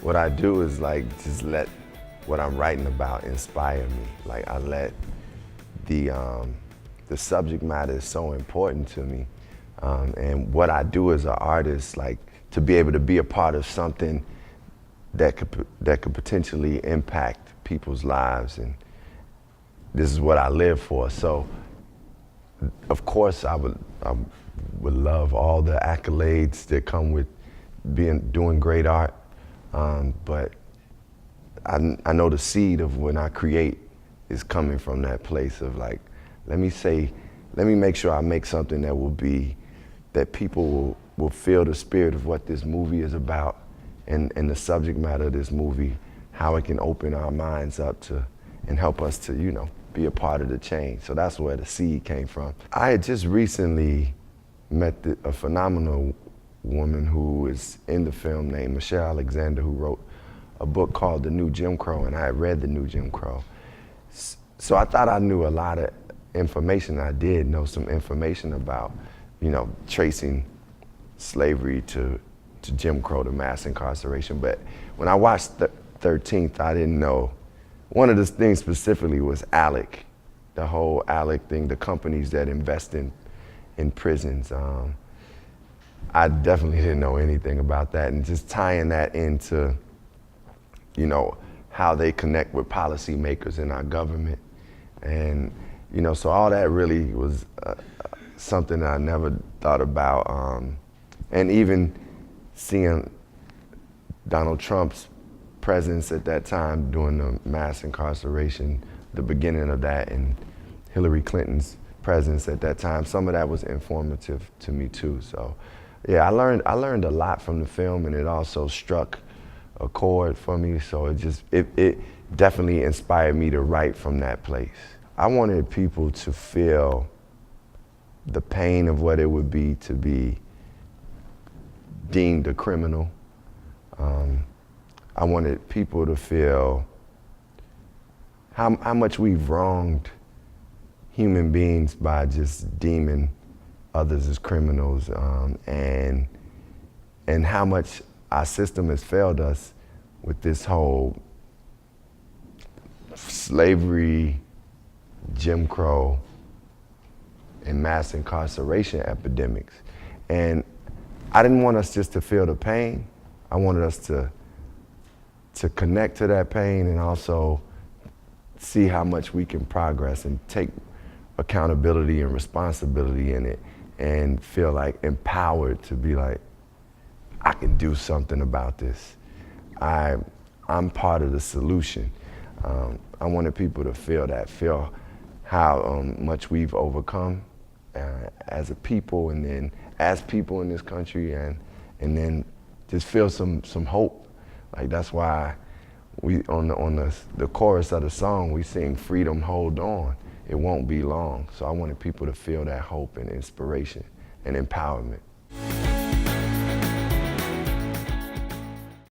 What I do is like just let what I'm writing about inspire me. Like I let the subject matter is so important to me. And what I do as an artist, like to be able to be a part of something that could potentially impact people's lives, and this is what I live for. So, of course, I would love all the accolades that come with doing great art, but I know the seed of when I create is coming from that place of like, let me make sure I make something that people will feel the spirit of what this movie is about, and the subject matter of this movie, how it can open our minds up to and help us to, be a part of the change. So that's where the seed came from. I had just recently met a phenomenal woman who is in the film named Michelle Alexander, who wrote a book called The New Jim Crow, and I had read The New Jim Crow. So I thought I knew a lot of information. I did know some information about, tracing slavery to Jim Crow, to mass incarceration. But when I watched 13th, I didn't know. One of the things specifically was ALEC, the whole ALEC thing, the companies that invest in prisons. I definitely didn't know anything about that, and just tying that into, how they connect with policymakers in our government. And, so all that really was something that I never thought about. And even seeing Donald Trump's presence at that time during the mass incarceration, the beginning of that, and Hillary Clinton's presence at that time, some of that was informative to me too. So yeah, I learned a lot from the film, and it also struck a chord for me. So it definitely inspired me to write from that place. I wanted people to feel the pain of what it would be to be deemed a criminal. I wanted people to feel how much we've wronged human beings by just deeming others as criminals, and how much our system has failed us with this whole slavery, Jim Crow, and mass incarceration epidemics. And I didn't want us just to feel the pain. I wanted us to connect to that pain, and also see how much we can progress and take accountability and responsibility in it, and feel like empowered to be like, I can do something about this. I'm part of the solution. I wanted people to feel how much we've overcome as a people, and then as people in this country, and then just feel some hope. Like that's why we on the chorus of the song we sing, "Freedom, hold on, it won't be long." So I wanted people to feel that hope and inspiration and empowerment.